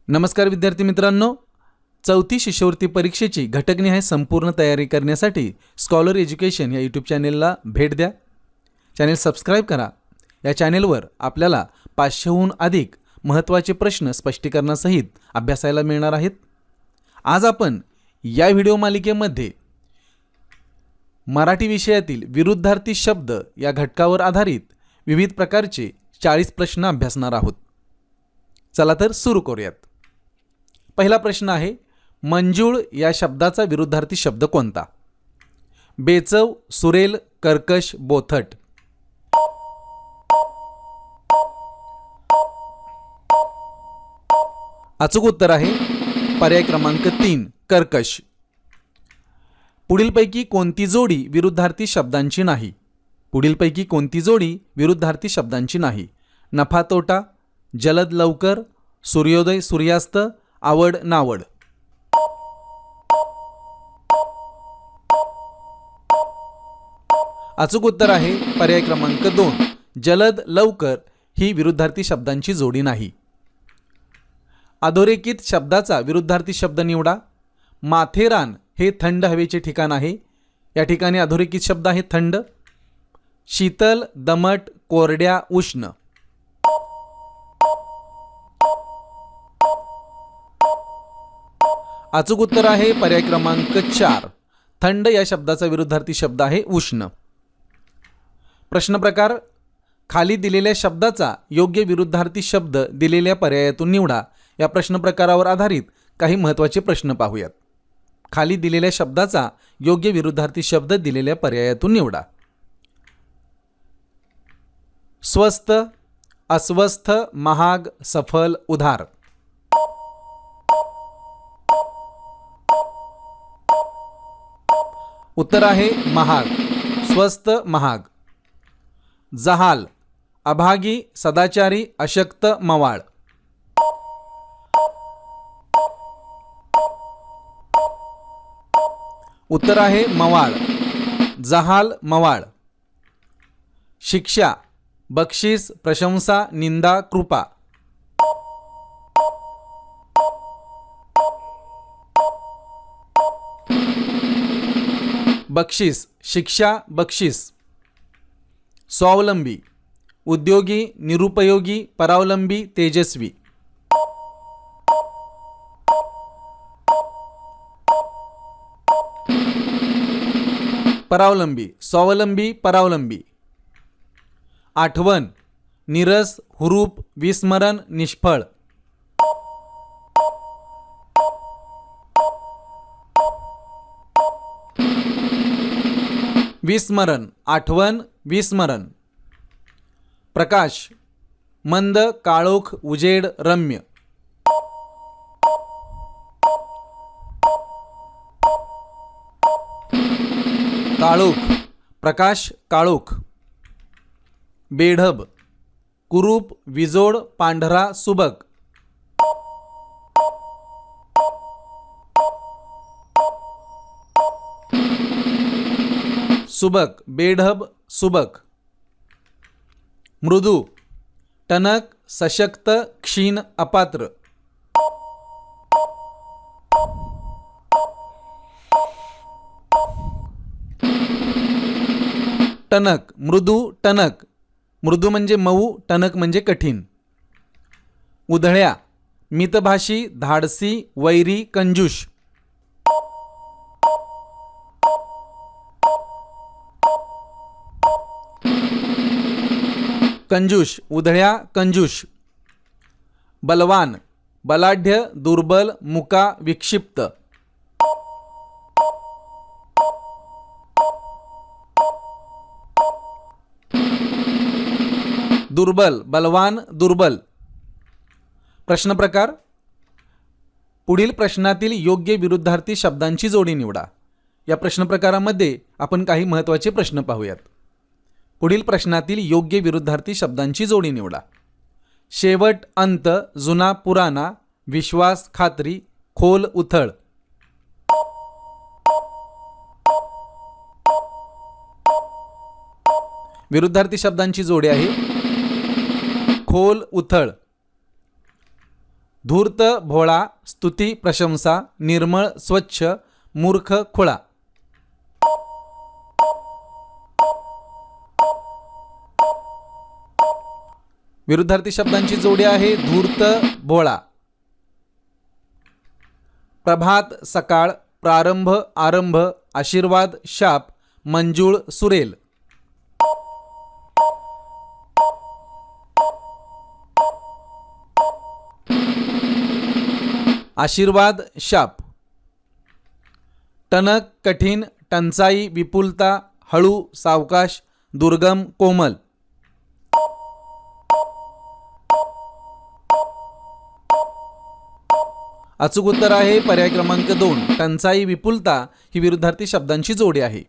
नमस्कार विद्यार्थी मित्रांनो, चौथी शिष्यवृत्ती परीक्षेची घटकनिहाय संपूर्ण तयारी करण्यासाठी स्कॉलर एज्युकेशन या यूट्यूब चॅनेलला भेट द्या. चॅनेल सबस्क्राईब करा. या चॅनेलवर आपल्याला 500हून अधिक महत्त्वाचे प्रश्न स्पष्टीकरणासहित अभ्यासायला मिळणार आहेत. आज आपण या व्हिडिओ मालिकेमध्ये मराठी विषयातील विरुद्धार्थी शब्द या घटकावर आधारित विविध प्रकारचे 40 प्रश्न अभ्यासणार आहोत. चला तर सुरू करूयात. पहिला प्रश्न आहे, मंजूळ या शब्दाचा विरुद्धार्थी शब्द कोणता? बेचव, सुरेल, कर्कश, बोथट. अचूक उत्तर आहे पर्याय क्रमांक 3 कर्कश. पुढीलपैकी कोणती जोडी विरुद्धार्थी शब्दांची नाही? पुढीलपैकी कोणती जोडी विरुद्धार्थी शब्दांची नाही? नफा तोटा, जलद लवकर, सूर्योदय सूर्यास्त, आवड नावड. अचूक उत्तर आहे पर्याय क्रमांक 2 जलद लवकर ही विरुद्धार्थी शब्दांची जोडी नाही. अधोरेखित शब्दाचा विरुद्धार्थी शब्द निवडा. माथेरान हे थंड हवेचे ठिकाण आहे. या ठिकाणी अधोरेखित शब्द आहे थंड. शीतल, दमट, कोरड्या, उष्ण. अचूक उत्तर आहे पर्याय क्रमांक 4 थंड या शब्दाचा विरुद्धार्थी शब्द आहे उष्ण. प्रश्न प्रकार, खाली दिलेल्या शब्दाचा योग्य विरुद्धार्थी शब्द दिलेल्या पर्यायातून निवडा. या प्रश्न प्रकारावर आधारित काही महत्त्वाचे प्रश्न पाहूयात. खाली दिलेल्या शब्दाचा योग्य विरुद्धार्थी शब्द दिलेल्या पर्यायातून निवडा. स्वस्त, अस्वस्थ, महाग, सफल, उधार. उत्तर आहे महाग. स्वस्त, महाग. जहाल, अभागी, सदाचारी, अशक्त, मवाळ. उत्तर आहे मवाळ. जहाल, मवाळ. शिक्षा, बक्षीस, प्रशंसा, निंदा, कृपा. बक्षीस, शिक्षा, बक्षीस. स्वावलंबी, उद्योगी, निरुपयोगी, परावलंबी, तेजस्वी. परावलंबी, स्वावलंबी, परावलंबी. आठवण, निरस, हुरूप, विस्मरण, निष्फळ. विस्मरण, आठवण, विस्मरण. प्रकाश, मंद, काळोख, उजेड, रम्य. काळोख, प्रकाश, काळोख. बेढब, कुरूप, विजोड, पांढरा, सुबक. सुबक, बेढब, सुबक. मृदू, टणक, सशक्त, क्षीण, अपात्र. टणक, मृदू, टणक. मृदू म्हणजे मऊ, टणक म्हणजे कठीण. उधळ्या, मितभाषी, धाडसी, वैरी, कंजूष. कंजूष, उधळ्या, कंजूष. बलवान, बलाढ्य, दुर्बल, मुका, विक्षिप्त. दुर्बल, बलवान, दुर्बल. प्रश्न प्रकार, पुढील प्रश्नातील योग्य विरुद्धार्थी शब्दांची जोडी निवडा. या प्रश्न प्रकारामध्ये आपण काही महत्त्वाचे प्रश्न पाहूयात. पुढील प्रश्नातील योग्य विरुद्धार्थी शब्दांची जोडी निवडा. शेवट, अंत, जुना, पुराणा, विश्वास, खात्री, खोल, उथळ. विरुद्धार्थी शब्दांची जोडी आहे खोल, उथळ. धूर्त भोळा, स्तुती प्रशंसा, निर्मळ स्वच्छ, मूर्ख खुळा. विरुद्धार्थी शब्दांची जोडी आहे धूर्त भोळा. प्रभात सकाळ, प्रारंभ आरंभ, आशीर्वाद शाप, मंजूळ सुरेल. आशीर्वाद शाप. टणक कठीण, टंचाई विपुलता, हळू सावकाश, दुर्गम कोमल. अचूक उत्तर आहे पर्याय क्रमांक 2. टंचाई विपुलता ही विरुद्धार्थी शब्दांची जोडी आहे.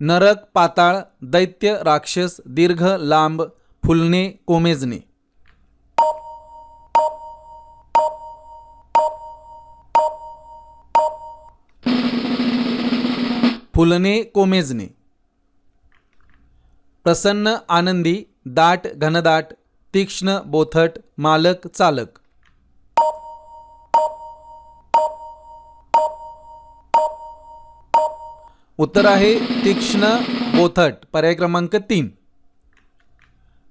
नरक पाताळ, दैत्य राक्षस, दीर्घ लांब, फुलणे कोमेजणे. फुलणे कोमेजणे. प्रसन्न आनंदी, दाट घनदाट, तीक्ष्ण बोथट, मालक चालक. उत्तर आहे तीक्ष्ण बोथट. पर्याय क्रमांक 3.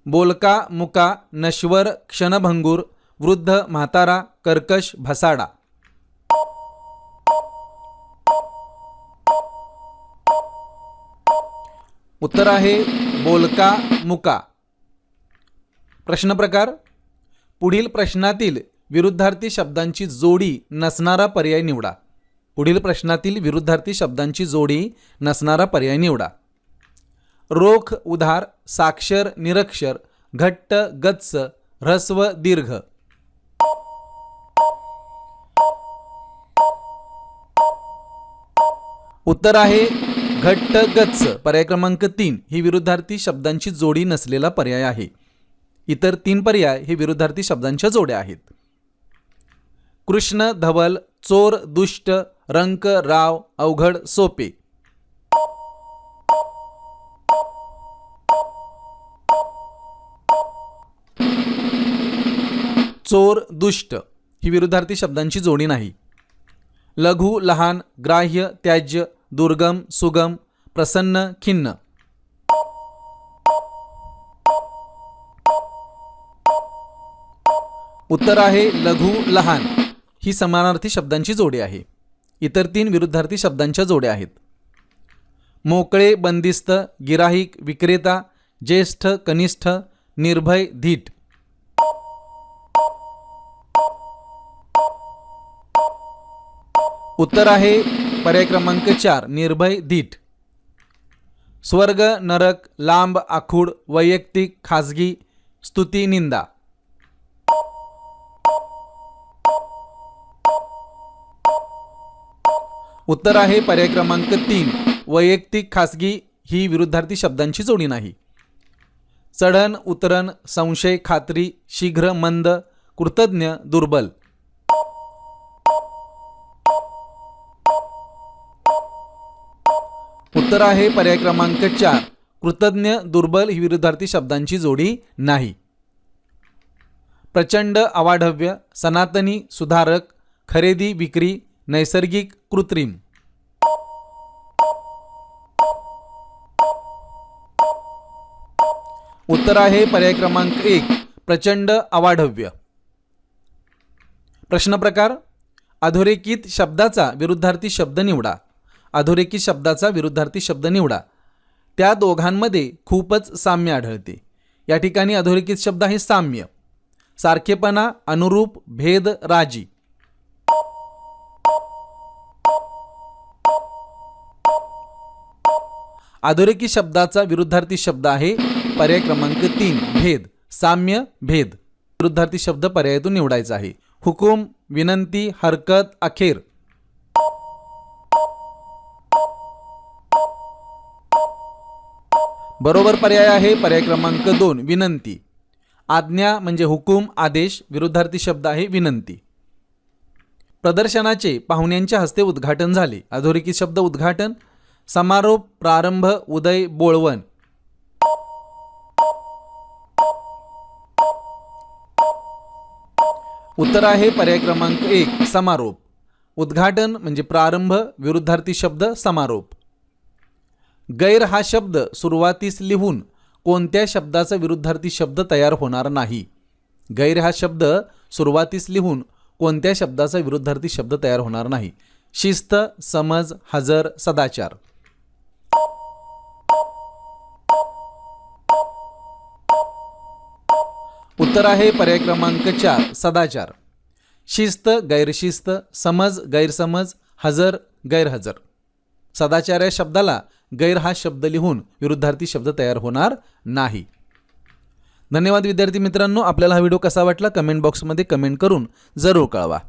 बोलका मुका, नश्वर क्षणभंगूर, वृद्ध म्हातारा, कर्कश भसाडा. उत्तर आहे बोलका मुका. प्रश्न प्रकार. पुढील प्रश्नातील विरुद्धार्थी शब्दांची जोडी नसणारा पर्याय निवडा. पुढील प्रश्नातील विरुद्धार्थी शब्दांची जोडी नसणारा पर्याय निवडा. रोख उधार, साक्षर निरक्षर, घट्ट गच्च, ह्रस्व दीर्घ. उत्तर आहे घट्ट गच्च. पर्याय क्रमांक 3 ही विरुद्धार्थी शब्दांची जोडी नसलेला पर्याय आहे. इतर 3 पर्याय हे विरुद्धार्थी शब्दांच्या जोड्या आहेत. कृष्ण धवल, चोर दुष्ट, रंक राव, अवघड सोपे. चोर दुष्ट ही विरुद्धार्थी शब्दांची जोडी नाही. लघु लहान, ग्राह्य त्याज्य, दुर्गम सुगम, प्रसन्न खिन्न. उत्तर आहे लघु लहान ही समानार्थी शब्दांची जोडी आहे. इतर 3 विरुद्धार्थी शब्दांच्या जोड्या आहेत. मोकळे बंदिस्त, गिराहिक विक्रेता, ज्येष्ठ कनिष्ठ, निर्भय धीट. उत्तर आहे पर्याय क्रमांक 4 निर्भय धीट. स्वर्ग नरक, लांब आखूड, वैयक्तिक खाजगी, स्तुती निंदा. उत्तर आहे पर्याय क्रमांक 3 वैयक्तिक खासगी ही विरुद्धार्थी शब्दांची जोडी नाही. चढण उतरण, संशय खात्री, शीघ्र मंद, कृतज्ञ दुर्बल. उत्तर आहे पर्याय क्रमांक 4 कृतज्ञ दुर्बल ही विरुद्धार्थी शब्दांची जोडी नाही. प्रचंड अवाढव्य, सनातनी सुधारक, खरेदी विक्री, नैसर्गिक कृत्रिम. उत्तर आहे पर्याय क्रमांक 1 प्रचंड अवाढव्य. प्रश्न प्रकार. अधोरेखित शब्दाचा विरुद्धार्थी शब्द निवडा. अधोरेखित शब्दाचा विरुद्धार्थी शब्द निवडा. त्या दोघांमध्ये खूपच साम्य आढळते. या ठिकाणी अधोरेखित शब्द आहे साम्य, सारखेपणा, अनुरूप, भेद, राजी. अधोरेखित शब्दाचा विरुद्धार्थी शब्द आहे पर्याय क्रमांक 3 भेद, साम्य, भेद. विरुद्धार्थी शब्द पर्यायातून निवडायचा आहे. हुकूम, विनंती, हरकत, अखेर. बरोबर पर्याय आहे पर्याय क्रमांक 2 विनंती. आज्ञा म्हणजे हुकूम, आदेश. विरुद्धार्थी शब्द आहे विनंती. प्रदर्शनाचे पाहुण्यांच्या हस्ते उद्घाटन झाले. अधोरेखित शब्द उद्घाटन, समारोप, प्रारंभ, उदय, बोळवण. उत्तर आहे पर्याय क्रमांक 1 समारोप. उद्घाटन म्हणजे प्रारंभ, विरुद्धार्थी शब्द समारोप. गैर हा शब्द सुरुवातीस लिहून कोणत्या शब्दाचा विरुद्धार्थी शब्द तयार होणार नाही? गैर हा शब्द सुरुवातीस लिहून कोणत्या शब्दाचा विरुद्धार्थी शब्द तयार होणार नाही? शिस्त, समज, हजर, सदाचार. उत्तर आहे पर्याय क्रमांक 4 सदाचार. शिस्त, गैरशिस्त, समज, गैरसमज, हजर, गैरहजर. सदाचार या शब्दाला गैर हा शब्द लिहून विरुद्धार्थी शब्द तयार होणार नाही. धन्यवाद विद्यार्थी मित्रांनो. आपल्याला हा व्हिडिओ कसा वाटला कमेंट बॉक्समध्ये कमेंट करून जरूर कळवा.